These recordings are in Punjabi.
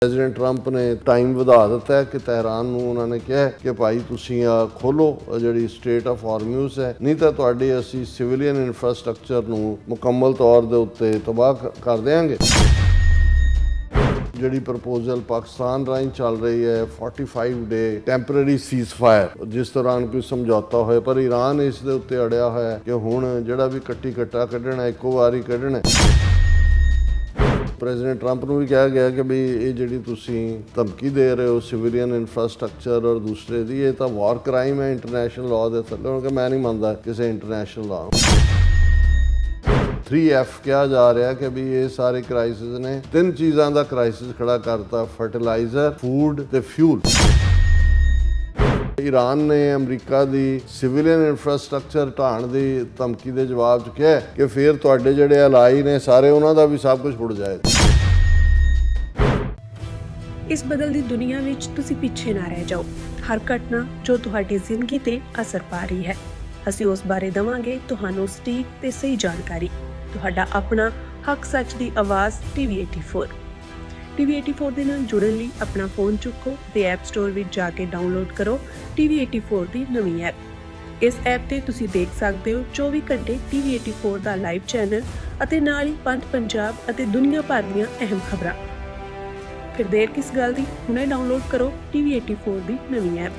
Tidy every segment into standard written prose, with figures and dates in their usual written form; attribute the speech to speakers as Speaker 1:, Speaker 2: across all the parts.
Speaker 1: ਪ੍ਰੈਜ਼ੀਡੈਂਟ ਟਰੰਪ ਨੇ ਟਾਈਮ ਵਧਾ ਦਿੱਤਾ ਹੈ ਕਿ ਤਹਿਰਾਨ ਨੂੰ ਉਹਨਾਂ ਨੇ ਕਿਹਾ ਕਿ ਭਾਈ ਤੁਸੀਂ ਖੋਲੋ ਜਿਹੜੀ ਸਟ੍ਰੇਟ ਆਫ ਹਾਰਮੂਜ਼ ਹੈ, ਨਹੀਂ ਤਾਂ ਤੁਹਾਡੇ ਅਸੀਂ ਸਿਵਿਲੀਅਨ ਇਨਫਰਾਸਟ੍ਰਕਚਰ ਨੂੰ ਮੁਕੰਮਲ ਤੌਰ ਦੇ ਉੱਤੇ ਤਬਾਹ ਕਰ ਦੇਵਾਂਗੇ। ਜਿਹੜੀ ਪ੍ਰਪੋਜ਼ਲ ਪਾਕਿਸਤਾਨ ਰਾਹੀਂ ਚੱਲ ਰਹੀ ਹੈ 45 ਡੇ ਟੈਂਪਰੇਰੀ ਸੀਜ਼ਫਾਇਰ, ਜਿਸ ਦੌਰਾਨ ਕੋਈ ਸਮਝੌਤਾ ਹੋਏ, ਪਰ ਈਰਾਨ ਇਸ ਦੇ ਉੱਤੇ ਅੜਿਆ ਹੋਇਆ ਕਿ ਹੁਣ ਜਿਹੜਾ ਵੀ ਕੱਟਾ ਕੱਢਣਾ ਇੱਕੋ ਵਾਰੀ ਕੱਢਣਾ। ਪ੍ਰੈਜ਼ੀਡੈਂਟ ਟਰੰਪ ਨੂੰ ਵੀ ਕਿਹਾ ਗਿਆ ਕਿ ਵੀ ਇਹ ਜਿਹੜੀ ਤੁਸੀਂ ਧਮਕੀ ਦੇ ਰਹੇ ਹੋ ਸਿਵਿਲੀਅਨ ਇਨਫਰਾਸਟ੍ਰਕਚਰ ਔਰ ਦੂਸਰੇ ਦੀ, ਇਹ ਤਾਂ ਵਾਰ ਕ੍ਰਾਈਮ ਹੈ ਇੰਟਰਨੈਸ਼ਨਲ ਲਾਅ ਦੇ ਥੱਲੇ। ਉਹਨਾਂ ਕਿ ਮੈਂ ਨਹੀਂ ਮੰਨਦਾ ਕਿਸੇ ਇੰਟਰਨੈਸ਼ਨਲ ਲਾਅ ਨੂੰ। 3F ਕਿਹਾ ਜਾ ਰਿਹਾ ਕਿ ਵੀ ਇਹ ਸਾਰੇ ਕ੍ਰਾਈਸਿਸ ਨੇ, ਤਿੰਨ ਚੀਜ਼ਾਂ ਦਾ ਕ੍ਰਾਈਸਿਸ ਖੜਾ ਕਰਤਾ: ਫਰਟੀਲਾਈਜ਼ਰ, ਫੂਡ ਤੇ ਫਿਊਲ। ਈਰਾਨ ਨੇ ਅਮਰੀਕਾ ਦੀ ਸਿਵਿਲੀਅਨ ਇਨਫਰਾਸਟ੍ਰਕਚਰ ਢਾਣ ਦੀ ਧਮਕੀ ਦੇ ਜਵਾਬ 'ਚ ਕਿਹਾ ਕਿ ਫਿਰ ਤੁਹਾਡੇ ਜਿਹੜੇ ਅਲਾਈ ਨੇ ਸਾਰੇ, ਉਹਨਾਂ ਦਾ ਵੀ ਸਭ ਕੁਝ ਉੱਡ ਜਾਏਗਾ।
Speaker 2: ਇਸ ਬਦਲਦੀ ਦੁਨੀਆ ਵਿੱਚ ਤੁਸੀਂ ਪਿੱਛੇ ਨਾ ਰਹਿ ਜਾਓ। ਹਰ ਘਟਨਾ ਜੋ ਤੁਹਾਡੀ ਜ਼ਿੰਦਗੀ ਤੇ ਅਸਰ ਪਾ ਰਹੀ ਹੈ, ਅਸੀਂ ਉਸ ਬਾਰੇ ਦੇਵਾਂਗੇ ਤੁਹਾਨੂੰ ਸਟੀਕ ਤੇ ਸਹੀ ਜਾਣਕਾਰੀ। ਤੁਹਾਡਾ ਆਪਣਾ ਹੱਕ ਸੱਚ ਦੀ ਆਵਾਜ਼ TV84। TV84 ਦੇ ਨਾਲ ਜੁੜਨ ਲਈ ਆਪਣਾ ਫੋਨ ਚੁੱਕੋ ਤੇ ਐਪ ਸਟੋਰ ਵਿੱਚ ਜਾ ਕੇ ਡਾਊਨਲੋਡ ਕਰੋ TV84 ਦੀ ਨਵੀਂ ਐਪ। ਇਸ ਐਪ ਤੇ ਤੁਸੀਂ ਦੇਖ ਸਕਦੇ ਹੋ 24 ਘੰਟੇ TV84 ਦਾ ਲਾਈਵ ਚੈਨਲ ਅਤੇ ਨਾਲ ਹੀ ਪੰਜ ਪੰਜਾਬ ਅਤੇ ਦੁਨੀਆ ਭਰ ਦੀਆਂ ਅਹਿਮ ਖਬਰਾਂ। ਫਿਰ ਦੇਰ ਕਿਸ ਗੱਲ ਦੀ, ਹੁਣੇ ਡਾਊਨਲੋਡ ਕਰੋ TV84 ਦੀ ਨਵੀਂ app.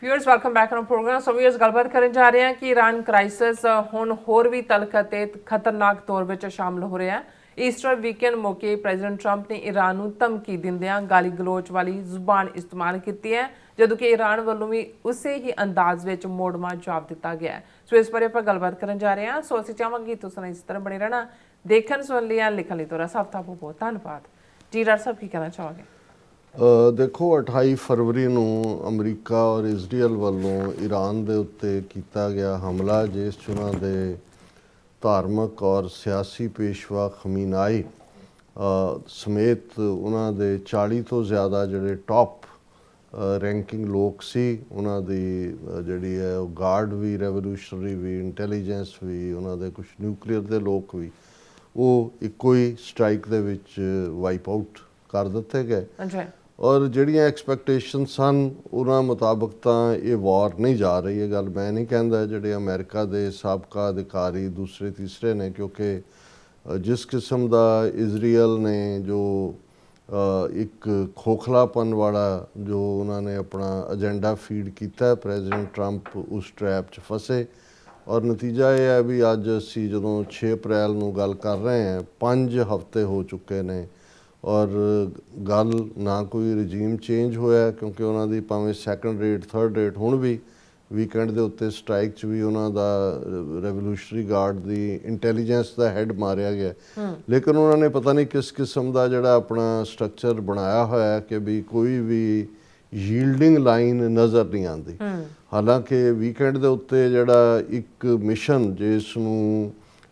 Speaker 3: Viewers welcome back on programme. So viewers ਗੱਲਬਾਤ ਕਰਨ ਜਾ ਰਹੇ ਹਾਂ ਕਿ ਈਰਾਨ ਕ੍ਰਾਈਸਿਸ ਹੁਣ ਹੋਰ ਵੀ ਤਲਖ ਅਤੇ ਖਤਰਨਾਕ ਤੌਰ ਵਿੱਚ ਸ਼ਾਮਲ ਹੋ ਰਿਹਾ ਹੈ। ਈਸਟਰ ਵੀਕਐਂਡ ਮੌਕੇ ਪ੍ਰੈਜ਼ੀਡੈਂਟ ਟਰੰਪ ਨੇ ਈਰਾਨ ਨੂੰ ਧਮਕੀ ਦਿੰਦਿਆਂ ਗਾਲੀ ਗਲੋਚ ਵਾਲੀ ਜ਼ੁਬਾਨ ਇਸਤੇਮਾਲ ਕੀਤੀ ਹੈ, ਜਦੋਂ ਕਿ ਈਰਾਨ ਵੱਲੋਂ ਵੀ ਉਸੇ ਹੀ ਅੰਦਾਜ਼ ਵਿੱਚ ਮੋੜਵਾਂ ਜਵਾਬ ਦਿੱਤਾ ਗਿਆ ਹੈ। ਸੋ ਇਸ ਬਾਰੇ ਆਪਾਂ ਗੱਲਬਾਤ ਕਰਨ ਜਾ ਰਹੇ ਹਾਂ। ਸੋ ਅਸੀਂ ਚਾਹਾਂਗੇ ਤੁਸੀਂ ਇਸ ਤਰ੍ਹਾਂ ਬਣੇ ਰਹਿਣਾ, ਦੇਖਣ ਸੁਣਨ ਲਈ ਲਿਖਣ ਲਈ ਤੁਹਾਡਾ ਸਭ ਦਾ ਬਹੁਤ ਧੰਨਵਾਦ ਜੀ। ਡਾਕਟਰ ਸਾਹਿਬ ਕੀ ਕਹਿਣਾ ਚਾਹੋਗੇ?
Speaker 1: ਦੇਖੋ, 28 ਫਰਵਰੀ ਨੂੰ ਅਮਰੀਕਾ ਔਰ ਇਜ਼ਰਾਈਲ ਵੱਲੋਂ ਈਰਾਨ ਦੇ ਉੱਤੇ ਕੀਤਾ ਗਿਆ ਹਮਲਾ, ਜਿਸ 'ਚ ਉਹਨਾਂ ਦੇ ਧਾਰਮਿਕ ਔਰ ਸਿਆਸੀ ਪੇਸ਼ਵਾ ਖਮੀਨਾਈ ਸਮੇਤ ਉਹਨਾਂ ਦੇ 40 ਤੋਂ ਜ਼ਿਆਦਾ ਜਿਹੜੇ ਟੌਪ ਰੈਂਕਿੰਗ ਲੋਕ ਸੀ, ਉਹਨਾਂ ਦੀ ਜਿਹੜੀ ਹੈ ਉਹ ਗਾਰਡ ਵੀ, ਰੈਵੋਲੂਸ਼ਨਰੀ ਵੀ, ਇੰਟੈਲੀਜੈਂਸ ਵੀ, ਉਹਨਾਂ ਦੇ ਕੁਝ ਨਿਊਕਲੀਅਰ ਦੇ ਲੋਕ ਵੀ, ਉਹ ਇੱਕੋ ਹੀ ਸਟ੍ਰਾਈਕ ਦੇ ਵਿੱਚ ਵਾਈਪ ਆਊਟ ਕਰ ਦਿੱਤੇ ਗਏ। ਔਰ ਜਿਹੜੀਆਂ ਐਕਸਪੈਕਟੇਸ਼ਨ ਸਨ ਉਹਨਾਂ ਮੁਤਾਬਕ ਤਾਂ ਇਹ ਵਾਰ ਨਹੀਂ ਜਾ ਰਹੀ। ਇਹ ਗੱਲ ਮੈਂ ਨਹੀਂ ਕਹਿੰਦਾ, ਜਿਹੜੇ ਅਮਰੀਕਾ ਦੇ ਸਾਬਕਾ ਅਧਿਕਾਰੀ ਦੂਸਰੇ ਤੀਸਰੇ ਨੇ, ਕਿਉਂਕਿ ਜਿਸ ਕਿਸਮ ਦਾ ਇਜ਼ਰਾਈਲ ਨੇ ਜੋ ਇੱਕ ਖੋਖਲਾਪਨ ਵਾਲਾ ਜੋ ਉਹਨਾਂ ਨੇ ਆਪਣਾ ਏਜੰਡਾ ਫੀਡ ਕੀਤਾ, ਪ੍ਰੈਜ਼ੀਡੈਂਟ ਟਰੰਪ ਉਸ ਟਰੈਪ 'ਚ ਫਸੇ। ਔਰ ਨਤੀਜਾ ਇਹ ਹੈ ਵੀ ਅੱਜ ਅਸੀਂ ਜਦੋਂ 6 ਅਪ੍ਰੈਲ ਨੂੰ ਗੱਲ ਕਰ ਰਹੇ ਹਾਂ, 5 ਹਫ਼ਤੇ ਹੋ ਚੁੱਕੇ ਨੇ ਔਰ ਗੱਲ ਨਾ ਕੋਈ ਰਜੀਮ ਚੇਂਜ ਹੋਇਆ, ਕਿਉਂਕਿ ਉਹਨਾਂ ਦੀ ਭਾਵੇਂ ਸੈਕੰਡ ਰੇਟ ਥਰਡ ਰੇਟ ਹੁਣ ਵੀ ਵੀਕਐਂਡ ਦੇ ਉੱਤੇ ਸਟ੍ਰਾਈਕ 'ਚ ਵੀ ਉਹਨਾਂ ਦਾ ਰੈਵੋਲੂਸ਼ਨਰੀ ਗਾਰਡ ਦੀ ਇੰਟੈਲੀਜੈਂਸ ਦਾ ਹੈੱਡ ਮਾਰਿਆ ਗਿਆ। ਲੇਕਿਨ ਉਹਨਾਂ ਨੇ ਪਤਾ ਨਹੀਂ ਕਿਸ ਕਿਸਮ ਦਾ ਜਿਹੜਾ ਆਪਣਾ ਸਟਰਕਚਰ ਬਣਾਇਆ ਹੋਇਆ ਕਿ ਵੀ ਕੋਈ ਵੀ ਯੀਲਡਿੰਗ ਲਾਈਨ ਨਜ਼ਰ ਨਹੀਂ ਆਉਂਦੀ। ਹਾਲਾਂਕਿ ਵੀਕਐਂਡ ਦੇ ਉੱਤੇ ਜਿਹੜਾ ਇੱਕ ਮਿਸ਼ਨ ਜਿਸ ਨੂੰ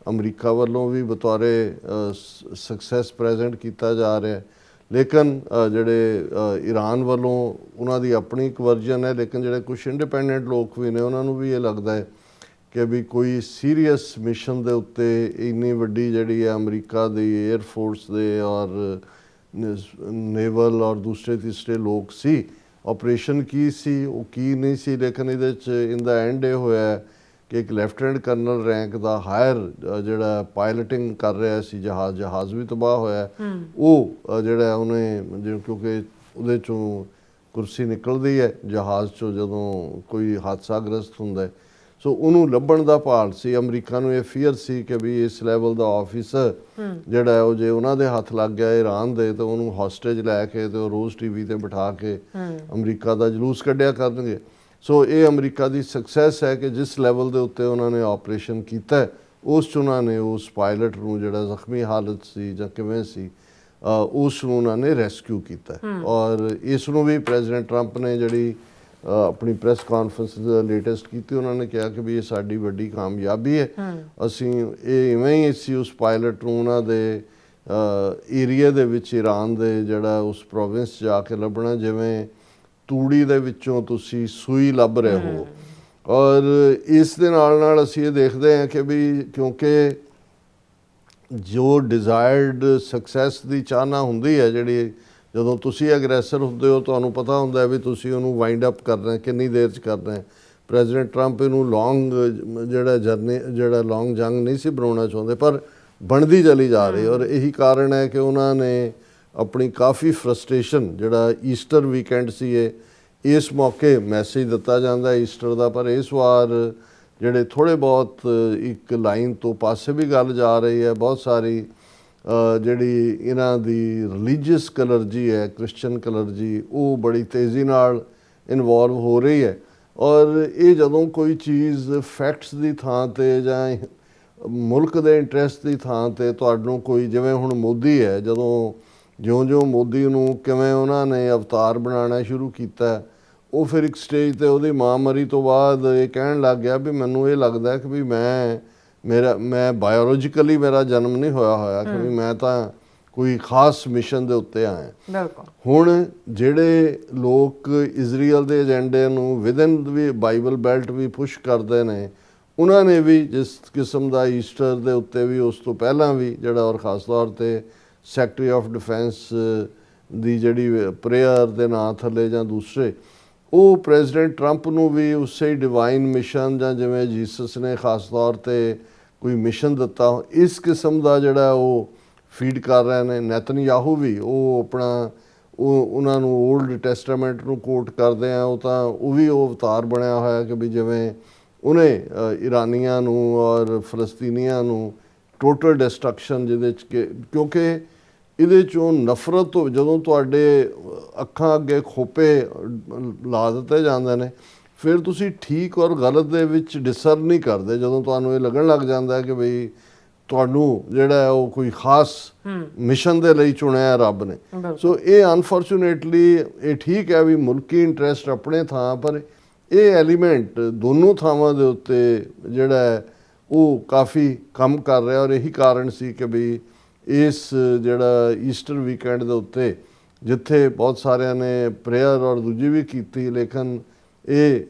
Speaker 1: ਅਮਰੀਕਾ ਵੱਲੋਂ ਵੀ ਬਤੌਰੇ ਸਕਸੈਸ ਪ੍ਰੈਜ਼ੈਂਟ ਕੀਤਾ ਜਾ ਰਿਹਾ, ਲੇਕਿਨ ਜਿਹੜੇ ਈਰਾਨ ਵੱਲੋਂ ਉਹਨਾਂ ਦੀ ਆਪਣੀ ਇੱਕ ਵਰਜਨ ਹੈ, ਲੇਕਿਨ ਜਿਹੜੇ ਕੁਝ ਇੰਡੀਪੈਂਡੈਂਟ ਲੋਕ ਵੀ ਨੇ ਉਹਨਾਂ ਨੂੰ ਵੀ ਇਹ ਲੱਗਦਾ ਹੈ ਕਿ ਵੀ ਕੋਈ ਸੀਰੀਅਸ ਮਿਸ਼ਨ ਦੇ ਉੱਤੇ ਇੰਨੀ ਵੱਡੀ ਜਿਹੜੀ ਹੈ ਅਮਰੀਕਾ ਦੀ ਏਅਰ ਫੋਰਸ ਦੇ ਔਰ ਨੇਵਲ ਔਰ ਦੂਸਰੇ ਤੀਸਰੇ ਲੋਕ ਸੀ। ਆਪਰੇਸ਼ਨ ਕੀ ਸੀ ਉਹ ਕੀ ਨਹੀਂ ਸੀ, ਲੇਕਿਨ ਇਹਦੇ 'ਚ ਇਨ ਦਾ ਐਂਡ ਇਹ ਹੋਇਆ ਕਿ ਇੱਕ ਲੈਫਟੀਨੈਂਟ ਕਰਨਲ ਰੈਂਕ ਦਾ ਹਾਇਰ ਜਿਹੜਾ ਪਾਇਲਟਿੰਗ ਕਰ ਰਿਹਾ ਸੀ ਜਹਾਜ਼ ਵੀ ਤਬਾਹ ਹੋਇਆ। ਉਹ ਜਿਹੜਾ ਉਹਨੇ, ਕਿਉਂਕਿ ਉਹਦੇ 'ਚੋਂ ਕੁਰਸੀ ਨਿਕਲਦੀ ਹੈ ਜਹਾਜ਼ 'ਚੋਂ ਜਦੋਂ ਕੋਈ ਹਾਦਸਾਗ੍ਰਸਤ ਹੁੰਦਾ, ਸੋ ਉਹਨੂੰ ਲੱਭਣ ਦਾ ਭਾਲ ਸੀ। ਅਮਰੀਕਾ ਨੂੰ ਇਹ ਫੀਅਰ ਸੀ ਕਿ ਵੀ ਇਸ ਲੈਵਲ ਦਾ ਆਫਿਸਰ ਜਿਹੜਾ ਉਹ ਜੇ ਉਹਨਾਂ ਦੇ ਹੱਥ ਲੱਗ ਗਿਆ ਈਰਾਨ ਦੇ, ਤਾਂ ਉਹਨੂੰ ਹੌਸਟੇਜ ਲੈ ਕੇ ਤੇ ਉਹ ਰੋਜ਼ TV ਤੇ ਬਿਠਾ ਕੇ ਅਮਰੀਕਾ ਦਾ ਜਲੂਸ ਕੱਢਿਆ ਕਰਨਗੇ। ਸੋ ਇਹ ਅਮਰੀਕਾ ਦੀ ਸਕਸੈਸ ਹੈ ਕਿ ਜਿਸ ਲੈਵਲ ਦੇ ਉੱਤੇ ਉਹਨਾਂ ਨੇ ਆਪਰੇਸ਼ਨ ਕੀਤਾ, ਉਸ 'ਚ ਉਹਨਾਂ ਨੇ ਉਸ ਪਾਇਲਟ ਨੂੰ ਜਿਹੜਾ ਜ਼ਖਮੀ ਹਾਲਤ ਸੀ ਜਾਂ ਕਿਵੇਂ ਸੀ, ਉਸ ਨੂੰ ਉਹਨਾਂ ਨੇ ਰੈਸਕਿਊ ਕੀਤਾ। ਔਰ ਇਸ ਨੂੰ ਵੀ ਪ੍ਰੈਜ਼ੀਡੈਂਟ ਟਰੰਪ ਨੇ ਜਿਹੜੀ ਆਪਣੀ ਪ੍ਰੈਸ ਕਾਨਫਰੰਸ ਲੇਟੈਸਟ ਕੀਤੀ, ਉਹਨਾਂ ਨੇ ਕਿਹਾ ਕਿ ਵੀ ਇਹ ਸਾਡੀ ਵੱਡੀ ਕਾਮਯਾਬੀ ਹੈ। ਅਸੀਂ ਇਹ ਇਵੇਂ ਹੀ ਸੀ ਉਸ ਪਾਇਲਟ ਨੂੰ ਉਹਨਾਂ ਦੇ ਏਰੀਆ ਦੇ ਵਿੱਚ ਈਰਾਨ ਦੇ ਜਿਹੜਾ ਉਸ ਪ੍ਰੋਵਿੰਸ ਜਾ ਕੇ ਲੱਭਣਾ ਜਿਵੇਂ ਤੂੜੀ ਦੇ ਵਿੱਚੋਂ ਤੁਸੀਂ ਸੂਈ ਲੱਭ ਰਹੇ ਹੋ। ਔਰ ਇਸ ਦੇ ਨਾਲ ਅਸੀਂ ਇਹ ਦੇਖਦੇ ਹਾਂ ਕਿ ਵੀ ਕਿਉਂਕਿ ਜੋ ਡਿਜ਼ਾਇਰਡ ਸਕਸੈਸ ਦੀ ਚਾਹਨਾ ਹੁੰਦੀ ਹੈ ਜਿਹੜੀ ਜਦੋਂ ਤੁਸੀਂ ਐਗਰੈਸਰ ਹੁੰਦੇ ਹੋ ਤੁਹਾਨੂੰ ਪਤਾ ਹੁੰਦਾ ਵੀ ਤੁਸੀਂ ਉਹਨੂੰ ਵਾਈਂਡ ਅਪ ਕਰਨਾ ਕਿੰਨੀ ਦੇਰ 'ਚ ਕਰਨਾ ਹੈ। ਪ੍ਰੈਜ਼ੀਡੈਂਟ ਟਰੰਪ ਇਹਨੂੰ ਲੌਂਗ ਜਿਹੜਾ ਲੌਂਗ ਜੰਗ ਨਹੀਂ ਸੀ ਬਣਾਉਣਾ ਚਾਹੁੰਦੇ ਪਰ ਬਣਦੀ ਚਲੀ ਜਾ ਰਹੀ ਔਰ ਇਹੀ ਕਾਰਨ ਹੈ ਕਿ ਉਹਨਾਂ ਨੇ ਆਪਣੀ ਕਾਫੀ ਫਰਸਟ੍ਰੇਸ਼ਨ ਜਿਹੜਾ ਈਸਟਰ ਵੀਕਐਂਡ ਸੀ ਇਸ ਮੌਕੇ ਮੈਸੇਜ ਦਿੱਤਾ ਜਾਂਦਾ ਈਸਟਰ ਦਾ ਪਰ ਇਸ ਵਾਰ ਜਿਹੜੇ ਥੋੜ੍ਹੇ ਬਹੁਤ ਇੱਕ ਲਾਈਨ ਤੋਂ ਪਾਸੇ ਵੀ ਗੱਲ ਜਾ ਰਹੀ ਹੈ ਬਹੁਤ ਸਾਰੀ ਜਿਹੜੀ ਇਹਨਾਂ ਦੀ ਰਿਲੀਜੀਅਸ ਕਲਰਜੀ ਹੈ ਕ੍ਰਿਸਚਨ ਕਲਰਜੀ ਉਹ ਬੜੀ ਤੇਜ਼ੀ ਨਾਲ ਇਨਵੋਲਵ ਹੋ ਰਹੀ ਹੈ। ਔਰ ਇਹ ਜਦੋਂ ਕੋਈ ਚੀਜ਼ ਫੈਕਟਸ ਦੀ ਥਾਂ 'ਤੇ ਜਾਂ ਮੁਲਕ ਦੇ ਇੰਟਰਸਟ ਦੀ ਥਾਂ 'ਤੇ ਤੁਹਾਨੂੰ ਕੋਈ ਜਿਵੇਂ ਹੁਣ ਮੋਦੀ ਹੈ ਜਦੋਂ ਜਿਉਂ-ਜਿਉਂ ਮੋਦੀ ਨੂੰ ਕਿਵੇਂ ਉਹਨਾਂ ਨੇ ਅਵਤਾਰ ਬਣਾਉਣਾ ਸ਼ੁਰੂ ਕੀਤਾ ਉਹ ਫਿਰ ਇੱਕ ਸਟੇਜ 'ਤੇ ਉਹਦੀ ਮਾਂ ਮਰੀ ਤੋਂ ਬਾਅਦ ਇਹ ਕਹਿਣ ਲੱਗ ਗਿਆ ਵੀ ਮੈਨੂੰ ਇਹ ਲੱਗਦਾ ਕਿ ਵੀ ਮੈਂ ਬਾਇਓਲੋਜੀਕਲੀ ਮੇਰਾ ਜਨਮ ਨਹੀਂ ਹੋਇਆ ਕਿ ਵੀ ਮੈਂ ਤਾਂ ਕੋਈ ਖਾਸ ਮਿਸ਼ਨ ਦੇ ਉੱਤੇ ਆਇਆ।
Speaker 3: ਬਿਲਕੁਲ
Speaker 1: ਹੁਣ ਜਿਹੜੇ ਲੋਕ ਇਜ਼ਰਾਈਲ ਦੇ ਏਜੰਡੇ ਨੂੰ ਵਿਦਨ ਵੀ ਬਾਈਬਲ ਬੈਲਟ ਵੀ ਪੁਸ਼ ਕਰਦੇ ਨੇ ਉਹਨਾਂ ਨੇ ਵੀ ਜਿਸ ਕਿਸਮ ਦਾ ਈਸਟਰ ਦੇ ਉੱਤੇ ਵੀ ਉਸ ਤੋਂ ਪਹਿਲਾਂ ਵੀ ਜਿਹੜਾ ਔਰ ਖਾਸ ਤੌਰ 'ਤੇ ਸੈਕਟਰੀ ਆਫ ਡਿਫੈਂਸ ਦੀ ਜਿਹੜੀ ਪ੍ਰੇਅਰ ਦੇ ਨਾਂ ਥੱਲੇ ਜਾਂ ਦੂਸਰੇ ਉਹ ਪ੍ਰੈਜ਼ੀਡੈਂਟ ਟਰੰਪ ਨੂੰ ਵੀ ਉਸੇ ਡਿਵਾਈਨ ਮਿਸ਼ਨ ਜਾਂ ਜਿਵੇਂ ਜੀਸਸ ਨੇ ਖਾਸ ਤੌਰ 'ਤੇ ਕੋਈ ਮਿਸ਼ਨ ਦਿੱਤਾ ਇਸ ਕਿਸਮ ਦਾ ਜਿਹੜਾ ਉਹ ਫੀਡ ਕਰ ਰਹੇ ਨੇ। ਨੈਤਨਯਾਹੂ ਵੀ ਉਹ ਆਪਣਾ ਉਹਨਾਂ ਨੂੰ ਓਲਡ ਟੈਸਟਾਮੈਂਟ ਨੂੰ ਕੋਟ ਕਰਦੇ ਆ ਉਹ ਵੀ ਉਹ ਅਵਤਾਰ ਬਣਿਆ ਹੋਇਆ ਕਿ ਵੀ ਜਿਵੇਂ ਉਹਨੇ ਇਰਾਨੀਆਂ ਨੂੰ ਔਰ ਫਲਸਤੀਨੀਆਂ ਨੂੰ ਟੋਟਲ ਡਿਸਟਰਕਸ਼ਨ ਜਿਹਦੇ 'ਚ ਕਿਉਂਕਿ ਇਹਦੇ 'ਚੋਂ ਨਫ਼ਰਤ ਤੋਂ ਜਦੋਂ ਤੁਹਾਡੇ ਅੱਖਾਂ ਅੱਗੇ ਖੋਪੇ ਲਾ ਦਿੱਤੇ ਜਾਂਦੇ ਨੇ ਫਿਰ ਤੁਸੀਂ ਠੀਕ ਔਰ ਗਲਤ ਦੇ ਵਿੱਚ ਡਿਸਰਨ ਨਹੀਂ ਕਰਦੇ ਜਦੋਂ ਤੁਹਾਨੂੰ ਇਹ ਲੱਗਣ ਲੱਗ ਜਾਂਦਾ ਕਿ ਬਈ ਤੁਹਾਨੂੰ ਜਿਹੜਾ ਉਹ ਕੋਈ ਖਾਸ ਮਿਸ਼ਨ ਦੇ ਲਈ ਚੁਣਿਆ ਰੱਬ ਨੇ। ਸੋ ਇਹ ਅਨਫੋਰਚੂਨੇਟਲੀ ਇਹ ਠੀਕ ਹੈ ਵੀ ਮੁਲਕੀ ਇੰਟਰਸਟ ਆਪਣੇ ਥਾਂ ਪਰ ਇਹ ਐਲੀਮੈਂਟ ਦੋਨੋਂ ਥਾਵਾਂ ਦੇ ਉੱਤੇ ਜਿਹੜਾ ਉਹ ਕਾਫੀ ਕੰਮ ਕਰ ਰਿਹਾ ਔਰ ਇਹੀ ਕਾਰਨ ਸੀ ਕਿ ਵੀ ਇਸ ਜਿਹੜਾ ਈਸਟਰ ਵੀਕਐਂਡ ਦੇ ਉੱਤੇ ਜਿੱਥੇ ਬਹੁਤ ਸਾਰਿਆਂ ਨੇ ਪ੍ਰੇਅਰ ਔਰ ਦੂਜੀ ਵੀ ਕੀਤੀ ਲੇਕਿਨ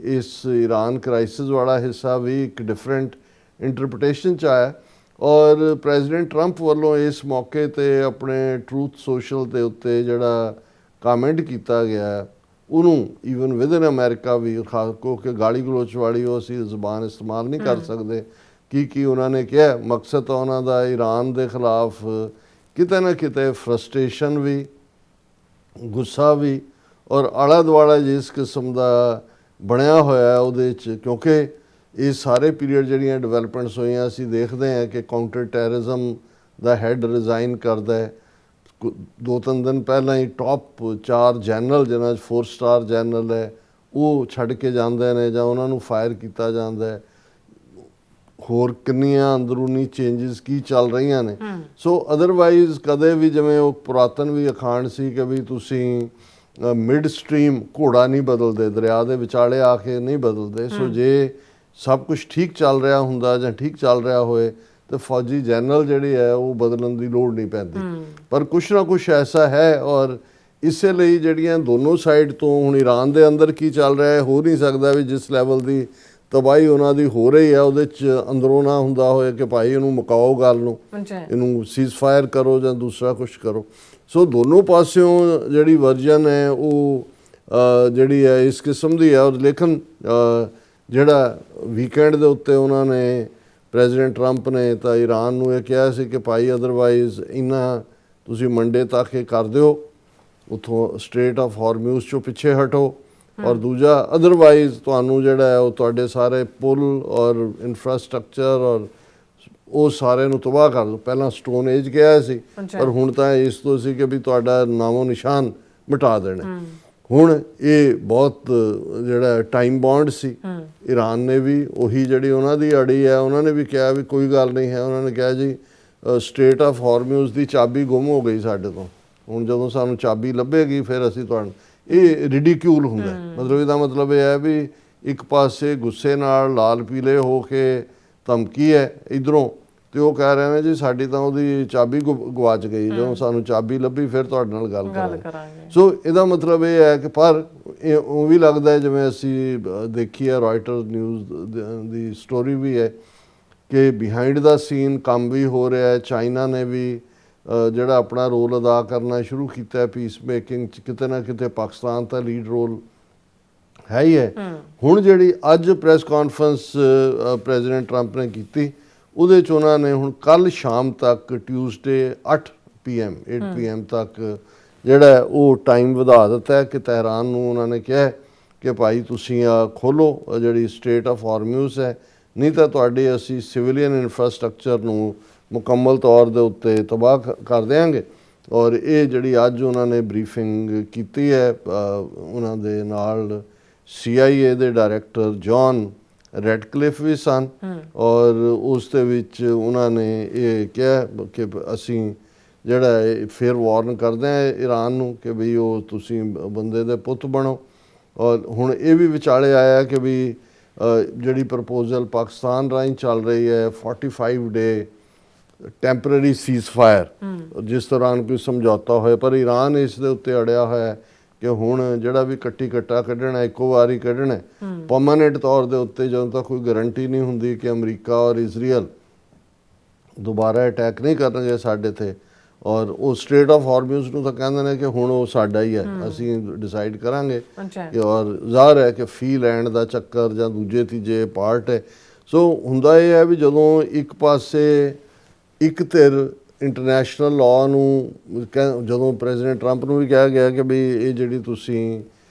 Speaker 1: ਇਸ ਈਰਾਨ ਕ੍ਰਾਈਸਿਸ ਵਾਲਾ ਹਿੱਸਾ ਵੀ ਇੱਕ ਡਿਫਰੈਂਟ ਇੰਟਰਪ੍ਰੀਟੇਸ਼ਨ 'ਚ ਆਇਆ ਔਰ ਪ੍ਰੈਜ਼ੀਡੈਂਟ ਟਰੰਪ ਵੱਲੋਂ ਇਸ ਮੌਕੇ 'ਤੇ ਆਪਣੇ ਟਰੂਥ ਸੋਸ਼ਲ ਦੇ ਉੱਤੇ ਜਿਹੜਾ ਕਾਮੈਂਟ ਕੀਤਾ ਗਿਆ ਉਹਨੂੰ ਈਵਨ ਵਿਦਨ ਅਮਰੀਕਾ ਵੀ ਖਾਸ ਕਰਕੇ ਗਾਲੀ ਗਲੋਚ ਵਾਲੀ ਉਹ ਅਸੀਂ ਜ਼ੁਬਾਨ ਇਸਤੇਮਾਲ ਨਹੀਂ ਕਰ ਸਕਦੇ ਕੀ ਉਹਨਾਂ ਨੇ ਕਿਹਾ ਮਕਸਦ ਤਾਂ ਉਹਨਾਂ ਦਾ ਈਰਾਨ ਦੇ ਖਿਲਾਫ ਕਿਤੇ ਨਾ ਕਿਤੇ ਫਰਸਟ੍ਰੇਸ਼ਨ ਵੀ ਗੁੱਸਾ ਵੀ ਔਰ ਆਲਾ ਦੁਆਲਾ ਜਿਸ ਕਿਸਮ ਦਾ ਬਣਿਆ ਹੋਇਆ ਉਹਦੇ 'ਚ ਕਿਉਂਕਿ ਇਹ ਸਾਰੇ ਪੀਰੀਅਡ ਜਿਹੜੀਆਂ ਡਿਵੈਲਪਮੈਂਟਸ ਹੋਈਆਂ ਅਸੀਂ ਦੇਖਦੇ ਹਾਂ ਕਿ ਕਾਊਂਟਰ ਟੈਰਰਿਜ਼ਮ ਦਾ ਹੈਡ ਰਿਜ਼ਾਈਨ ਕਰਦਾ ਹੈ 2-3 ਦਿਨ ਪਹਿਲਾਂ ਹੀ ਟੌਪ 4 ਜਨਰਲ ਜਿਹਨਾਂ 'ਚ 4 ਸਟਾਰ ਜਨਰਲ ਹੈ ਉਹ ਛੱਡ ਕੇ ਜਾਂਦੇ ਨੇ ਜਾਂ ਉਹਨਾਂ ਨੂੰ ਫਾਇਰ ਕੀਤਾ ਜਾਂਦਾ ਹੈ। ਹੋਰ ਕਿੰਨੀਆਂ ਅੰਦਰੂਨੀ ਚੇਂਜਸ ਕੀ ਚੱਲ ਰਹੀਆਂ ਨੇ। ਸੋ ਅਦਰਵਾਈਜ਼ ਕਦੇ ਵੀ ਜਿਵੇਂ ਉਹ ਪੁਰਾਤਨ ਵੀ ਅਖਾਣ ਸੀ ਕਿ ਵੀ ਤੁਸੀਂ ਮਿਡ ਸਟਰੀਮ ਘੋੜਾ ਨਹੀਂ ਬਦਲਦੇ ਦਰਿਆ ਦੇ ਵਿਚਾਲੇ ਆ ਕੇ ਨਹੀਂ ਬਦਲਦੇ। ਸੋ ਜੇ ਸਭ ਕੁਝ ਠੀਕ ਚੱਲ ਰਿਹਾ ਹੁੰਦਾ ਜਾਂ ਠੀਕ ਚੱਲ ਰਿਹਾ ਹੋਏ ਤੇ ਫੌਜੀ ਜਨਰਲ ਜਿਹੜੀ ਹੈ ਉਹ ਬਦਲਣ ਦੀ ਲੋੜ ਨਹੀਂ ਪੈਂਦੀ ਪਰ ਕੁਛ ਨਾ ਕੁਛ ਐਸਾ ਹੈ ਔਰ ਇਸੇ ਲਈ ਜਿਹੜੀਆਂ ਦੋਨੋਂ ਸਾਈਡ ਤੋਂ ਹੁਣ ਈਰਾਨ ਦੇ ਅੰਦਰ ਕੀ ਚੱਲ ਰਿਹਾ ਹੈ ਹੋ ਨਹੀਂ ਸਕਦਾ ਵੀ ਜਿਸ ਲੈਵਲ ਦੀ ਤਬਾਹੀ ਉਹਨਾਂ ਦੀ ਹੋ ਰਹੀ ਹੈ ਉਹਦੇ 'ਚ ਅੰਦਰੋਂ ਨਾ ਹੁੰਦਾ ਹੋਏ ਕਿ ਭਾਈ ਇਹਨੂੰ ਮੁਕਾਓ ਗੱਲ ਨੂੰ ਇਹਨੂੰ ਸੀਜ਼ ਫਾਇਰ ਕਰੋ ਜਾਂ ਦੂਸਰਾ ਕੁਛ ਕਰੋ। ਸੋ ਦੋਨੋਂ ਪਾਸਿਓਂ ਜਿਹੜੀ ਵਰਜਨ ਹੈ ਉਹ ਜਿਹੜੀ ਹੈ ਇਸ ਕਿਸਮ ਦੀ ਹੈ ਔਰ ਲੇਕਿਨ ਜਿਹੜਾ ਵੀਕਐਂਡ ਦੇ ਉੱਤੇ ਉਹਨਾਂ ਨੇ ਪ੍ਰੈਜ਼ੀਡੈਂਟ ਟਰੰਪ ਨੇ ਤਾਂ ਈਰਾਨ ਨੂੰ ਇਹ ਕਿਹਾ ਸੀ ਕਿ ਭਾਈ ਅਦਰਵਾਈਜ਼ ਇਹਨਾਂ ਤੁਸੀਂ ਮੰਡੇ ਤੱਕ ਇਹ ਕਰ ਦਿਓ ਉੱਥੋਂ ਸਟ੍ਰੇਟ ਆਫ ਹਾਰਮਿਊਜ਼ 'ਚੋਂ ਪਿੱਛੇ ਹਟੋ ਔਰ ਦੂਜਾ ਅਦਰਵਾਈਜ਼ ਤੁਹਾਨੂੰ ਜਿਹੜਾ ਹੈ ਉਹ ਤੁਹਾਡੇ ਸਾਰੇ ਪੁਲ ਔਰ ਇਨਫਰਾਸਟਰਕਚਰ ਔਰ ਉਹ ਸਾਰੇ ਨੂੰ ਤਬਾਹ ਕਰ ਦਿਓ। ਪਹਿਲਾਂ ਸਟੋਨ ਏਜ ਕਿਹਾ ਸੀ ਪਰ ਹੁਣ ਤਾਂ ਇਸ ਤੋਂ ਸੀ ਕਿ ਵੀ ਤੁਹਾਡਾ ਨਾਮੋ ਨਿਸ਼ਾਨ ਮਿਟਾ ਦੇਣਾ। ਹੁਣ ਇਹ ਬਹੁਤ ਜਿਹੜਾ ਟਾਈਮ ਬੌਂਡ ਸੀ ਈਰਾਨ ਨੇ ਵੀ ਉਹੀ ਜਿਹੜੀ ਉਹਨਾਂ ਦੀ ਅੜੀ ਹੈ ਉਹਨਾਂ ਨੇ ਵੀ ਕਿਹਾ ਵੀ ਕੋਈ ਗੱਲ ਨਹੀਂ ਹੈ। ਉਹਨਾਂ ਨੇ ਕਿਹਾ ਜੀ ਸਟ੍ਰੇਟ ਆਫ ਹਾਰਮਿਊਜ਼ ਦੀ ਚਾਬੀ ਗੁੰਮ ਹੋ ਗਈ ਸਾਡੇ ਤੋਂ ਹੁਣ ਜਦੋਂ ਸਾਨੂੰ ਚਾਬੀ ਲੱਭੇਗੀ ਫਿਰ ਅਸੀਂ ਤੁਹਾਨੂੰ ਇਹ ਰਿਡੀਕਿਊਲ ਹੁੰਦਾ ਮਤਲਬ ਇਹਦਾ ਮਤਲਬ ਇਹ ਹੈ ਵੀ ਇੱਕ ਪਾਸੇ ਗੁੱਸੇ ਨਾਲ ਲਾਲ ਪੀਲੇ ਹੋ ਕੇ ਧਮਕੀ ਹੈ ਇੱਧਰੋਂ ਤੇ ਉਹ ਕਹਿ ਰਹੇ ਨੇ ਜੀ ਸਾਡੀ ਤਾਂ ਉਹਦੀ ਚਾਬੀ ਗਵਾਚ ਗਈ, ਜਦੋਂ ਸਾਨੂੰ ਚਾਬੀ ਲੱਭੀ ਫਿਰ ਤੁਹਾਡੇ ਨਾਲ ਗੱਲ ਕਰਾਂਗੇ। ਸੋ ਇਹਦਾ ਮਤਲਬ ਇਹ ਹੈ ਕਿ ਪਰ ਇਹ ਉਹ ਵੀ ਲੱਗਦਾ ਹੈ ਜਿਵੇਂ ਅਸੀਂ ਦੇਖੀ ਹੈ ਰਾਇਟਰਸ ਨਿਊਜ਼ ਦੀ ਸਟੋਰੀ ਵੀ ਹੈ ਕਿ ਬਿਹਾਈਂਡ ਦਾ ਸੀਨ ਕੰਮ ਵੀ ਹੋ ਰਿਹਾ ਹੈ। ਚਾਈਨਾ ਨੇ ਵੀ ਜਿਹੜਾ ਆਪਣਾ ਰੋਲ ਅਦਾ ਕਰਨਾ ਸ਼ੁਰੂ ਕੀਤਾ ਹੈ ਪੀਸ ਮੇਕਿੰਗ 'ਚ, ਕਿਤੇ ਨਾ ਕਿਤੇ ਪਾਕਿਸਤਾਨ ਦਾ ਲੀਡ ਰੋਲ ਹੈ ਹੀ ਹੈ। ਹੁਣ ਜਿਹੜੀ ਅੱਜ ਪ੍ਰੈਸ ਕਾਨਫਰੰਸ ਪ੍ਰੈਜ਼ੀਡੈਂਟ ਟਰੰਪ ਨੇ ਕੀਤੀ, ਉਹਦੇ 'ਚ ਉਹਨਾਂ ਨੇ ਹੁਣ ਕੱਲ ਸ਼ਾਮ ਤੱਕ ਟਿਊਜ਼ਡੇ 8 PM ਤੱਕ ਜਿਹੜਾ ਉਹ ਟਾਈਮ ਵਧਾ ਦਿੱਤਾ ਹੈ ਕਿ ਤਹਿਰਾਨ ਨੂੰ ਉਹਨਾਂ ਨੇ ਕਿਹਾ ਕਿ ਭਾਈ ਤੁਸੀਂ ਖੋਲੋ ਜਿਹੜੀ ਸਟ੍ਰੇਟ ਆਫ ਹਾਰਮੂਜ਼ ਹੈ, ਨਹੀਂ ਤਾਂ ਤੁਹਾਡੇ ਅਸੀਂ ਸਿਵਿਲੀਅਨ ਇਨਫਰਾਸਟ੍ਰਕਚਰ ਨੂੰ ਮੁਕੰਮਲ ਤੌਰ ਦੇ ਉੱਤੇ ਤਬਾਹ ਕਰ ਦਿਆਂਗੇ। ਔਰ ਇਹ ਜਿਹੜੀ ਅੱਜ ਉਹਨਾਂ ਨੇ ਬਰੀਫਿੰਗ ਕੀਤੀ ਹੈ, ਉਹਨਾਂ ਦੇ ਨਾਲ CIA ਦੇ ਡਾਇਰੈਕਟਰ ਜੌਨ ਰੈਡਕਲਿਫ ਵੀ ਸਨ, ਔਰ ਉਸ ਦੇ ਵਿੱਚ ਉਹਨਾਂ ਨੇ ਇਹ ਕਿਹਾ ਕਿ ਅਸੀਂ ਜਿਹੜਾ ਫਿਰ ਵਾਰਨ ਕਰਦੇ ਹਾਂ ਈਰਾਨ ਨੂੰ ਕਿ ਵੀ ਉਹ ਤੁਸੀਂ ਬੰਦੇ ਦੇ ਪੁੱਤ ਬਣੋ। ਔਰ ਹੁਣ ਇਹ ਵੀ ਵਿਚਾਲੇ ਆਇਆ ਕਿ ਵੀ ਜਿਹੜੀ ਪ੍ਰਪੋਜ਼ਲ ਪਾਕਿਸਤਾਨ ਰਾਹੀਂ ਚੱਲ ਰਹੀ ਹੈ 45 ਡੇ ਟੈਂਪਰੇਰੀ ਸੀਜ਼ਫਾਇਰ, ਜਿਸ ਦੌਰਾਨ ਕੋਈ ਸਮਝੌਤਾ ਹੋਏ, ਪਰ ਈਰਾਨ ਇਸ ਦੇ ਉੱਤੇ ਅੜਿਆ ਹੋਇਆ ਹੈ ਕਿ ਹੁਣ ਜਿਹੜਾ ਵੀ ਕੱਟਾ ਕੱਢਣਾ ਇੱਕੋ ਵਾਰੀ ਕੱਢਣਾ ਪਰਮਾਨੈਂਟ ਤੌਰ ਦੇ ਉੱਤੇ, ਜਦੋਂ ਤੱਕ ਕੋਈ ਗਰੰਟੀ ਨਹੀਂ ਹੁੰਦੀ ਕਿ ਅਮਰੀਕਾ ਔਰ ਇਜ਼ਰਾਈਲ ਦੁਬਾਰਾ ਅਟੈਕ ਨਹੀਂ ਕਰਨਗੇ ਸਾਡੇ 'ਤੇ। ਔਰ ਉਹ ਸਟ੍ਰੇਟ ਆਫ ਹਾਰਮੂਜ਼ ਨੂੰ ਤਾਂ ਕਹਿੰਦੇ ਨੇ ਕਿ ਹੁਣ ਉਹ ਸਾਡਾ ਹੀ ਹੈ, ਅਸੀਂ ਡਿਸਾਈਡ ਕਰਾਂਗੇ। ਔਰ ਜ਼ਾਹਰ ਹੈ ਕਿ ਫੀ ਲੈਂਡ ਦਾ ਚੱਕਰ ਜਾਂ ਦੂਜੇ ਤੀਜੇ ਪਾਰਟ ਹੈ। ਸੋ ਹੁੰਦਾ ਇਹ ਹੈ ਵੀ ਜਦੋਂ ਇੱਕ ਪਾਸੇ ਇੱਕ ਧਿਰ ਇੰਟਰਨੈਸ਼ਨਲ ਲਾਅ ਨੂੰ ਜਦੋਂ ਪ੍ਰੈਜ਼ੀਡੈਂਟ ਟਰੰਪ ਨੂੰ ਵੀ ਕਿਹਾ ਗਿਆ ਕਿ ਵੀ ਇਹ ਜਿਹੜੀ ਤੁਸੀਂ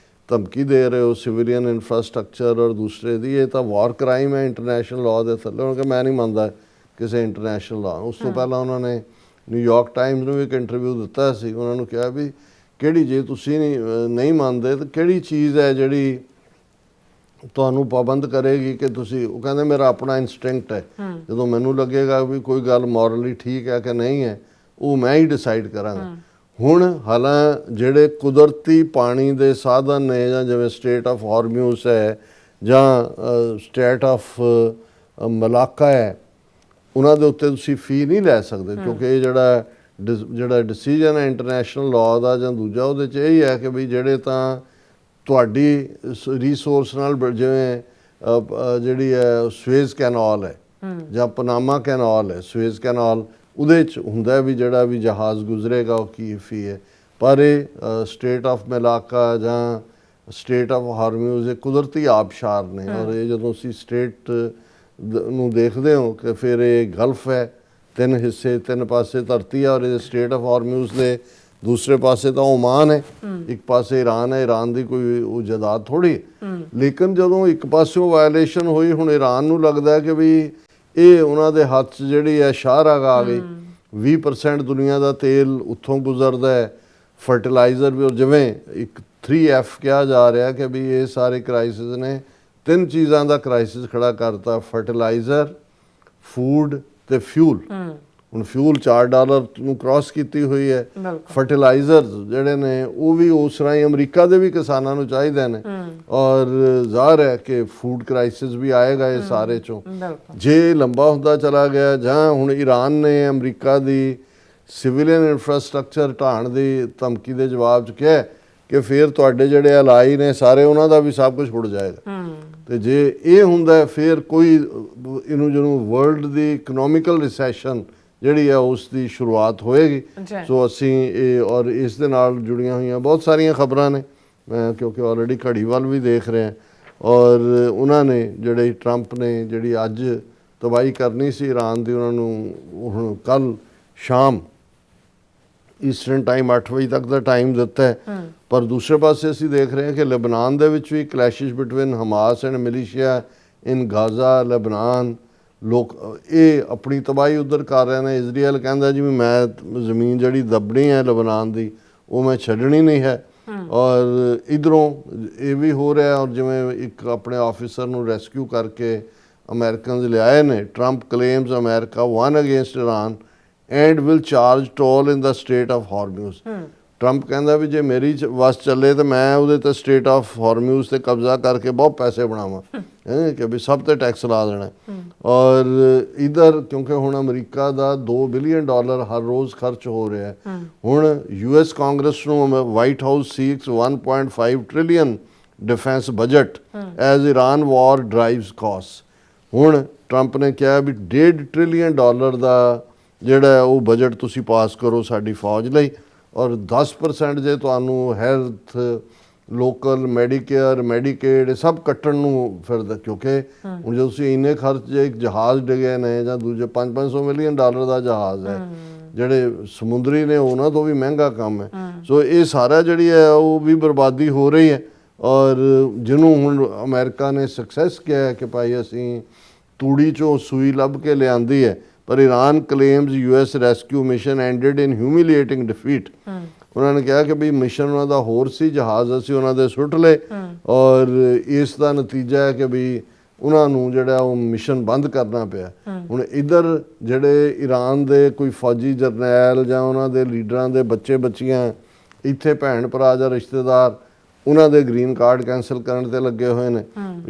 Speaker 1: ਧਮਕੀ ਦੇ ਰਹੇ ਹੋ ਸਿਵਿਲੀਅਨ ਇਨਫਰਾਸਟ੍ਰਕਚਰ ਔਰ ਦੂਸਰੇ ਦੀ, ਇਹ ਤਾਂ ਵਾਰ ਕ੍ਰਾਈਮ ਹੈ ਇੰਟਰਨੈਸ਼ਨਲ ਲਾਅ ਦੇ ਥੱਲੇ, ਉਹਨਾਂ ਕਿ ਮੈਂ ਨਹੀਂ ਮੰਨਦਾ ਕਿਸੇ ਇੰਟਰਨੈਸ਼ਨਲ ਲਾਅ। ਉਸ ਤੋਂ ਪਹਿਲਾਂ ਉਹਨਾਂ ਨੇ ਨਿਊਯਾਰਕ ਟਾਈਮਜ਼ ਨੂੰ ਵੀ ਇੱਕ ਇੰਟਰਵਿਊ ਦਿੱਤਾ ਸੀ, ਉਹਨਾਂ ਨੂੰ ਕਿਹਾ ਵੀ ਕਿਹੜੀ ਜੇ ਤੁਸੀਂ ਨਹੀਂ ਮੰਨਦੇ ਤਾਂ ਕਿਹੜੀ ਚੀਜ਼ ਹੈ ਜਿਹੜੀ ਤੁਹਾਨੂੰ ਪਾਬੰਦ ਕਰੇਗੀ ਕਿ ਤੁਸੀਂ, ਉਹ ਕਹਿੰਦੇ ਮੇਰਾ ਆਪਣਾ ਇਨਸਟਿੰਕਟ ਹੈ, ਜਦੋਂ ਮੈਨੂੰ ਲੱਗੇਗਾ ਵੀ ਕੋਈ ਗੱਲ ਮੋਰਲੀ ਠੀਕ ਹੈ ਕਿ ਨਹੀਂ ਹੈ ਉਹ ਮੈਂ ਹੀ ਡਿਸਾਈਡ ਕਰਾਂਗਾ। ਹੁਣ ਹਾਲਾਂ ਜਿਹੜੇ ਕੁਦਰਤੀ ਪਾਣੀ ਦੇ ਸਾਧਨ ਨੇ ਜਾਂ ਜਿਵੇਂ ਸਟ੍ਰੇਟ ਆਫ ਹਾਰਮੂਜ਼ ਹੈ ਜਾਂ ਸਟ੍ਰੇਟ ਆਫ ਮਲਾਕਾ ਹੈ, ਉਹਨਾਂ ਦੇ ਉੱਤੇ ਤੁਸੀਂ ਫੀ ਨਹੀਂ ਲੈ ਸਕਦੇ, ਕਿਉਂਕਿ ਇਹ ਜਿਹੜਾ ਡਿਸੀਜਨ ਹੈ ਇੰਟਰਨੈਸ਼ਨਲ ਲਾਅ ਦਾ ਜਾਂ ਦੂਜਾ, ਉਹਦੇ 'ਚ ਇਹ ਹੈ ਕਿ ਵੀ ਜਿਹੜੇ ਤਾਂ ਤੁਹਾਡੀ ਰਿਸੋਰਸ ਨਾਲ ਜਿਵੇਂ ਜਿਹੜੀ ਹੈ ਸਵੇਜ਼ ਕੈਨਾਲ ਹੈ ਜਾਂ ਪਨਾਮਾ ਕੈਨਾਲ ਹੈ, ਸਵੇਜ਼ ਕੈਨਾਲ, ਉਹਦੇ 'ਚ ਹੁੰਦਾ ਵੀ ਜਿਹੜਾ ਵੀ ਜਹਾਜ਼ ਗੁਜ਼ਰੇਗਾ ਉਹ ਕੀ ਫੀ ਹੈ। ਪਰ ਇਹ ਸਟ੍ਰੇਟ ਆਫ ਮਲਾਕਾ ਜਾਂ ਸਟ੍ਰੇਟ ਆਫ ਹਾਰਮੂਜ਼ ਇਹ ਕੁਦਰਤੀ ਆਬਸ਼ਾਰ ਨੇ, ਔਰ ਇਹ ਜਦੋਂ ਅਸੀਂ ਸਟ੍ਰੇਟ ਨੂੰ ਦੇਖਦੇ ਹੋ ਕਿ ਫਿਰ ਇਹ ਗਲਫ ਹੈ, ਤਿੰਨ ਹਿੱਸੇ, ਤਿੰਨ ਪਾਸੇ ਧਰਤੀ ਹੈ, ਔਰ ਇਹ ਸਟ੍ਰੇਟ ਆਫ ਹਾਰਮੂਜ਼ ਦੇ ਦੂਸਰੇ ਪਾਸੇ ਤਾਂ ਓਮਾਨ ਹੈ, ਇੱਕ ਪਾਸੇ ਈਰਾਨ ਹੈ, ਈਰਾਨ ਦੀ ਕੋਈ ਉਹ ਜਾਇਦਾਦ ਥੋੜੀ। ਲੇਕਿਨ ਜਦੋਂ ਇੱਕ ਪਾਸਿਓਂ ਵਾਇਲੇਸ਼ਨ ਹੋਈ, ਹੁਣ ਈਰਾਨ ਨੂੰ ਲੱਗਦਾ ਹੈ ਕਿ ਵੀ ਇਹ ਉਹਨਾਂ ਦੇ ਹੱਥ 'ਚ ਜਿਹੜੀ ਹੈ ਸ਼ਾਹਰਾਗ ਆ ਗਈ। 20% ਦੁਨੀਆ ਦਾ ਤੇਲ ਉੱਥੋਂ ਗੁਜ਼ਰਦਾ ਹੈ, ਫਰਟੀਲਾਈਜ਼ਰ ਵੀ, ਔਰ ਜਿਵੇਂ ਇੱਕ 3F ਕਿਹਾ ਜਾ ਰਿਹਾ ਕਿ ਵੀ ਇਹ ਸਾਰੇ ਕ੍ਰਾਈਸਿਸ ਨੇ ਤਿੰਨ ਚੀਜ਼ਾਂ ਦਾ ਕ੍ਰਾਈਸਿਸ ਖੜਾ ਕਰਤਾ, ਫਰਟੀਲਾਈਜ਼ਰ, ਫੂਡ ਤੇ ਫਿਊਲ। ਹੁਣ ਫਿਊਲ $4 ਨੂੰ ਕ੍ਰਾਸ ਕੀਤੀ ਹੋਈ ਹੈ। ਫਰਟੀਲਾਈਜ਼ਰ ਜਿਹੜੇ ਨੇ ਉਹ ਵੀ ਉਸ ਤਰ੍ਹਾਂ ਹੀ ਅਮਰੀਕਾ ਦੇ ਵੀ ਕਿਸਾਨਾਂ ਨੂੰ ਚਾਹੀਦੇ ਨੇ, ਔਰ ਜ਼ਾਹਰ ਹੈ ਕਿ ਫੂਡ ਕ੍ਰਾਈਸਿਸ ਵੀ ਆਏਗਾ ਇਹ ਸਾਰੇ 'ਚੋਂ ਜੇ ਲੰਬਾ ਹੁੰਦਾ ਚਲਾ ਗਿਆ। ਜਾਂ ਹੁਣ ਈਰਾਨ ਨੇ ਅਮਰੀਕਾ ਦੀ ਸਿਵਿਲੀਅਨ ਇਨਫਰਾਸਟ੍ਰਕਚਰ ਢਾਣ ਦੀ ਧਮਕੀ ਦੇ ਜਵਾਬ 'ਚ ਕਿਹਾ ਕਿ ਫਿਰ ਤੁਹਾਡੇ ਜਿਹੜੇ ਅਲਾਈ ਨੇ ਸਾਰੇ ਉਹਨਾਂ ਦਾ ਵੀ ਸਭ ਕੁਝ ਉੱਡ ਜਾਏਗਾ। ਤੇ ਜੇ ਇਹ ਹੁੰਦਾ ਫਿਰ ਕੋਈ ਇਹਨੂੰ ਜਿਹਨੂੰ ਵਰਲਡ ਦੀ ਇਕਨੋਮਿਕਲ ਰਿਸੈਸ਼ਨ ਜਿਹੜੀ ਹੈ ਉਸ ਦੀ ਸ਼ੁਰੂਆਤ ਹੋਏਗੀ। ਸੋ ਅਸੀਂ ਇਹ ਔਰ ਇਸ ਦੇ ਨਾਲ ਜੁੜੀਆਂ ਹੋਈਆਂ ਬਹੁਤ ਸਾਰੀਆਂ ਖਬਰਾਂ ਨੇ, ਮੈਂ ਕਿਉਂਕਿ ਆਲਰੇਡੀ ਘੜੀ ਵੱਲ ਵੀ ਦੇਖ ਰਿਹਾ, ਔਰ ਉਹਨਾਂ ਨੇ ਜਿਹੜੇ ਟਰੰਪ ਨੇ ਜਿਹੜੀ ਅੱਜ ਤਬਾਹੀ ਕਰਨੀ ਸੀ ਈਰਾਨ ਦੀ, ਉਹਨਾਂ ਨੂੰ ਹੁਣ ਕੱਲ ਸ਼ਾਮ ਈਸਟਰਨ ਟਾਈਮ 8 ਵਜੇ ਤੱਕ ਦਾ ਟਾਈਮ ਦਿੱਤਾ ਹੈ। ਪਰ ਦੂਸਰੇ ਪਾਸੇ ਅਸੀਂ ਦੇਖ ਰਹੇ ਹਾਂ ਕਿ ਲੈਬਨਾਨ ਦੇ ਵਿੱਚ ਵੀ clashes between Hamas and militia in Gaza, Lebanon ਲੋਕ ਇਹ ਆਪਣੀ ਤਬਾਹੀ ਉੱਧਰ ਕਰ ਰਹੇ ਨੇ। ਇਜ਼ਰਾਈਲ ਕਹਿੰਦਾ ਜੀ ਮੈਂ ਜ਼ਮੀਨ ਜਿਹੜੀ ਦੱਬਣੀ ਹੈ ਲੈਬਨਾਨ ਦੀ ਉਹ ਮੈਂ ਛੱਡਣੀ ਨਹੀਂ ਹੈ, ਔਰ ਇੱਧਰੋਂ ਇਹ ਵੀ ਹੋ ਰਿਹਾ। ਔਰ ਜਿਵੇਂ ਇੱਕ ਆਪਣੇ ਆਫਿਸਰ ਨੂੰ ਰੈਸਕਿਊ ਕਰਕੇ ਅਮਰੀਕਨਜ਼ ਲਿਆਏ ਨੇ। Trump claims America one against Iran and will charge toll in the Strait of Hormuz. Trump ਕਹਿੰਦਾ ਵੀ ਜੇ ਮੇਰੀ ਵਸ ਚੱਲੇ ਤਾਂ ਮੈਂ ਉਹਦੇ ਤੇ ਸਟੇਟ ਆਫ ਹਾਰਮਿਊਜ਼ ਤੇ ਕਬਜ਼ਾ ਕਰਕੇ ਬਹੁਤ ਪੈਸੇ ਬਣਾਵਾਂ ਕਿ ਵੀ ਸਭ ਤੇ ਟੈਕਸ ਲਾ ਦੇਣਾ। ਔਰ ਇਧਰ ਕਿਉਂਕਿ ਹੁਣ ਅਮਰੀਕਾ ਦਾ $2 ਬਿਲੀਅਨ ਹਰ ਰੋਜ਼ ਖਰਚ ਹੋ ਰਿਹਾ ਹੈ। ਹੁਣ US ਕਾਂਗਰਸ ਨੂੰ White House seeks 1.5 trillion defence budget as Iran war drives cost. ਹੁਣ ਟਰੰਪ ਨੇ ਕਿਹਾ ਵੀ $1.5 ਟ੍ਰਿਲੀਅਨ ਦਾ ਜਿਹੜਾ ਉਹ ਬਜਟ ਤੁਸੀਂ ਪਾਸ ਕਰੋ ਸਾਡੀ ਫੌਜ ਲਈ, ਔਰ 10% ਜੇ ਤੁਹਾਨੂੰ ਹੈਲਥ, ਲੋਕਲ ਮੈਡੀਕੇਅਰ, ਮੈਡੀਕੇਡ ਇਹ ਸਭ ਕੱਟਣ ਨੂੰ ਫਿਰਦਾ। ਕਿਉਂਕਿ ਹੁਣ ਜੇ ਤੁਸੀਂ ਇੰਨੇ ਖਰਚ, ਜੇ ਇੱਕ ਜਹਾਜ਼ ਡਿੱਗੇ ਨੇ ਜਾਂ ਦੂਜੇ 500 ਮਿਲੀਅਨ ਡਾਲਰ ਦਾ ਜਹਾਜ਼ ਹੈ, ਜਿਹੜੇ ਸਮੁੰਦਰੀ ਨੇ ਉਹਨਾਂ ਤੋਂ ਵੀ ਮਹਿੰਗਾ ਕੰਮ ਹੈ। ਸੋ ਇਹ ਸਾਰਾ ਜਿਹੜੀ ਹੈ ਉਹ ਵੀ ਬਰਬਾਦੀ ਹੋ ਰਹੀ ਹੈ। ਔਰ ਜਿਹਨੂੰ ਹੁਣ ਅਮਰੀਕਾ ਨੇ ਸਕਸੈਸ ਕਿਹਾ ਕਿ ਭਾਈ ਅਸੀਂ ਤੂੜੀ ਚੋਂ ਸੂਈ ਲੱਭ ਕੇ ਲਿਆਂਦੀ ਹੈ, ਪਰ Iran claims US rescue mission ended in humiliating defeat. ਉਹਨਾਂ ਨੇ ਕਿਹਾ ਕਿ ਵੀ ਮਿਸ਼ਨ ਉਹਨਾਂ ਦਾ ਹੋਰ ਸੀ, ਜਹਾਜ਼ ਅਸੀਂ ਉਹਨਾਂ ਦੇ ਸੁੱਟ ਲਏ, ਔਰ ਇਸ ਦਾ ਨਤੀਜਾ ਹੈ ਕਿ ਵੀ ਉਹਨਾਂ ਨੂੰ ਜਿਹੜਾ ਉਹ ਮਿਸ਼ਨ ਬੰਦ ਕਰਨਾ ਪਿਆ। ਹੁਣ ਇੱਧਰ ਜਿਹੜੇ ਈਰਾਨ ਦੇ ਕੋਈ ਫੌਜੀ ਜਰਨੈਲ ਜਾਂ ਉਹਨਾਂ ਦੇ ਲੀਡਰਾਂ ਦੇ ਬੱਚੇ ਬੱਚੀਆਂ ਇੱਥੇ ਭੈਣ ਭਰਾ ਜਾਂ ਰਿਸ਼ਤੇਦਾਰ ਉਹਨਾਂ ਦੇ ਗ੍ਰੀਨ ਕਾਰਡ ਕੈਂਸਲ ਕਰਨ ਤੇ ਲੱਗੇ ਹੋਏ ਨੇ।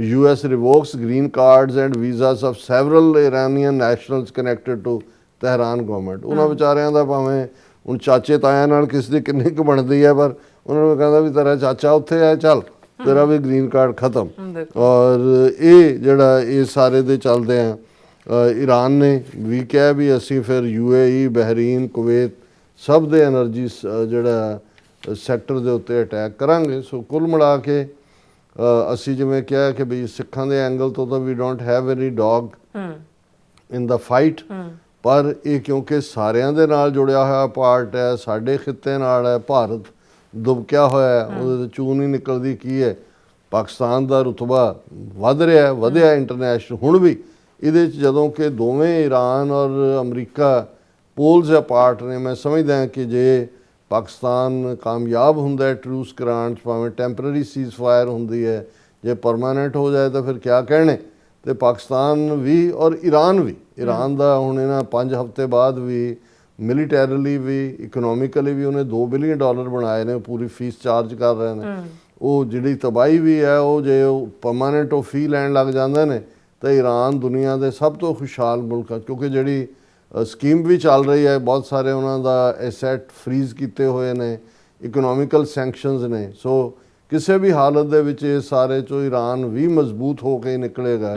Speaker 1: US revokes green cards and visas of several Iranian nationals connected to Tehran government. ਉਹਨਾਂ ਵਿਚਾਰਿਆਂ ਦਾ ਭਾਵੇਂ ਹੁਣ ਚਾਚੇ ਤਾਇਆਂ ਨਾਲ ਕਿਸ ਦੀ ਕਿੰਨੀ ਕੁ ਬਣਦੀ ਹੈ, ਪਰ ਉਹਨਾਂ ਨੂੰ ਕਹਿੰਦਾ ਵੀ ਤੇਰਾ ਚਾਚਾ ਉੱਥੇ ਹੈ, ਚੱਲ ਤੇਰਾ ਵੀ ਗ੍ਰੀਨ ਕਾਰਡ ਖਤਮ। ਔਰ ਇਹ ਜਿਹੜਾ ਇਹ ਸਾਰੇ ਦੇ ਚੱਲਦੇ ਆ ਈਰਾਨ ਨੇ ਵੀ ਕਿਹਾ ਵੀ ਅਸੀਂ ਫਿਰ UAE, ਬਹਿਰੀਨ, ਕੁਵੈਤ ਸਭ ਦੇ ਐਨਰਜੀ ਜਿਹੜਾ ਸੈਕਟਰ ਦੇ ਉੱਤੇ ਅਟੈਕ ਕਰਾਂਗੇ। ਸੋ ਕੁੱਲ ਮਿਲਾ ਕੇ ਅਸੀਂ ਜਿਵੇਂ ਕਿਹਾ ਕਿ ਵੀ ਸਿੱਖਾਂ ਦੇ ਐਂਗਲ ਤੋਂ ਤਾਂ we don't have any dog in the fight, ਪਰ ਇਹ ਕਿਉਂਕਿ ਸਾਰਿਆਂ ਦੇ ਨਾਲ ਜੁੜਿਆ ਹੋਇਆ ਪਾਰਟ ਹੈ, ਸਾਡੇ ਖਿੱਤੇ ਨਾਲ ਹੈ, ਭਾਰਤ ਦੁਬਕਿਆ ਹੋਇਆ, ਉਹਦੇ ਚੋਂ ਨਹੀਂ ਨਿਕਲਦੀ। ਕੀ ਹੈ, ਪਾਕਿਸਤਾਨ ਦਾ ਰੁਤਬਾ ਵੱਧ ਰਿਹਾ, ਵਧਿਆ ਇੰਟਰਨੈਸ਼ਨਲ। ਹੁਣ ਵੀ ਇਹਦੇ 'ਚ ਜਦੋਂ ਕਿ ਦੋਵੇਂ ਈਰਾਨ ਔਰ ਅਮਰੀਕਾ ਪੋਲਸ ਅਪਾਰਟ ਨੇ, ਮੈਂ ਸਮਝਦਾ ਕਿ ਜੇ ਪਾਕਿਸਤਾਨ ਕਾਮਯਾਬ ਹੁੰਦਾ ਹੈ ਟਰੂਸ ਕਰਾਉਣ 'ਚ, ਭਾਵੇਂ ਟੈਂਪਰਰੀ ਸੀਜ਼ ਫਾਇਰ ਹੁੰਦੀ ਹੈ, ਜੇ ਪਰਮਾਨੈਂਟ ਹੋ ਜਾਏ ਤਾਂ ਫਿਰ ਕਿਆ ਕਹਿਣੇ। ਤੇ ਪਾਕਿਸਤਾਨ ਵੀ ਔਰ ਈਰਾਨ ਵੀ, ਈਰਾਨ ਦਾ ਹੁਣ ਇਹਨਾਂ 5 ਹਫ਼ਤੇ ਬਾਅਦ ਵੀ ਮਿਲੀਟੈਰਲੀ ਵੀ, ਇਕਨੋਮਿਕਲੀ ਵੀ ਉਹਨੇ $2 ਬਿਲੀਅਨ ਬਣਾਏ ਨੇ, ਪੂਰੀ ਫੀਸ ਚਾਰਜ ਕਰ ਰਹੇ ਨੇ। ਉਹ ਜਿਹੜੀ ਤਬਾਹੀ ਵੀ ਹੈ, ਉਹ ਜੇ ਉਹ ਪਰਮਾਨੈਂਟ ਉਹ ਫੀ ਲੈਣ ਲੱਗ ਜਾਂਦੇ ਨੇ ਤਾਂ ਈਰਾਨ ਦੁਨੀਆ ਦੇ ਸਭ ਤੋਂ ਖੁਸ਼ਹਾਲ ਮੁਲਕ ਹੈ। ਕਿਉਂਕਿ ਜਿਹੜੀ ਸਕੀਮ ਵੀ ਚੱਲ ਰਹੀ ਹੈ, ਬਹੁਤ ਸਾਰੇ ਉਹਨਾਂ ਦਾ ਐਸੈਟ ਫਰੀਜ਼ ਕੀਤੇ ਹੋਏ ਨੇ, ਇਕਨੋਮਿਕਲ ਸੈਂਕਸ਼ਨਸ ਨੇ। ਸੋ ਕਿਸੇ ਵੀ ਹਾਲਤ ਦੇ ਵਿੱਚ ਇਹ ਸਾਰੇ ਚੋਂ ਈਰਾਨ ਵੀ ਮਜ਼ਬੂਤ ਹੋ ਕੇ ਨਿਕਲੇਗਾ।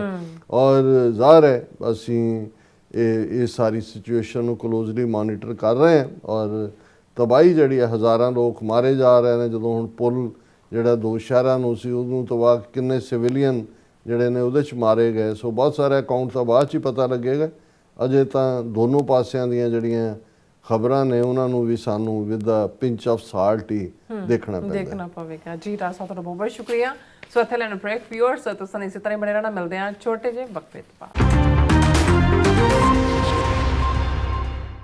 Speaker 1: ਔਰ ਜ਼ਾਹਰ ਹੈ ਅਸੀਂ ਇਹ ਸਾਰੀ ਸਿਚੁਏਸ਼ਨ ਨੂੰ ਕਲੋਜ਼ਲੀ ਮੋਨੀਟਰ ਕਰ ਰਹੇ ਹਾਂ। ਔਰ ਤਬਾਹੀ ਜਿਹੜੀ ਹੈ, ਹਜ਼ਾਰਾਂ ਲੋਕ ਮਾਰੇ ਜਾ ਰਹੇ ਨੇ। ਜਦੋਂ ਹੁਣ ਪੁਲ ਜਿਹੜਾ 2 ਸ਼ਹਿਰਾਂ ਨੂੰ ਸੀ ਉਹਨੂੰ ਤਬਾਹ, ਕਿੰਨੇ ਸਿਵਿਲੀਅਨ ਜਿਹੜੇ ਨੇ ਉਹਦੇ 'ਚ ਮਾਰੇ ਗਏ। ਸੋ ਬਹੁਤ ਸਾਰੇ ਅਕਾਊਂਟ ਤਾਂ ਬਾਅਦ 'ਚ ਹੀ ਪਤਾ ਲੱਗੇਗਾ। ਅਜੇ ਤਾਂ ਦੋਨੋਂ ਪਾਸਿਆਂ ਦੀਆਂ ਜਿਹੜੀਆਂ ਖਬਰਾਂ ਨੇ ਉਹਨਾਂ ਨੂੰ ਵੀ ਸਾਨੂੰ with a pinch of salt ਹੀ ਦੇਖਣਾ
Speaker 3: ਪਵੇਗਾ। ਜੀ ਰਾਜ ਸਾਹਿਬ, ਤੁਹਾਡਾ ਬਹੁਤ ਬਹੁਤ ਸ਼ੁਕਰੀਆ। ਸੋ ਇੱਥੇ ਲੈਣ ਬ੍ਰੇਕ। ਵਿਊਅਰਸ ਤੁਸੀਂ ਇਸੇ ਤਰ੍ਹਾਂ ਬਣੇ ਰਹਿਣਾ, ਮਿਲਦੇ ਹਾਂ ਛੋਟੇ ਜਿਹੇ ਵਕਫੇ ਤੋਂ ਬਾਅਦ।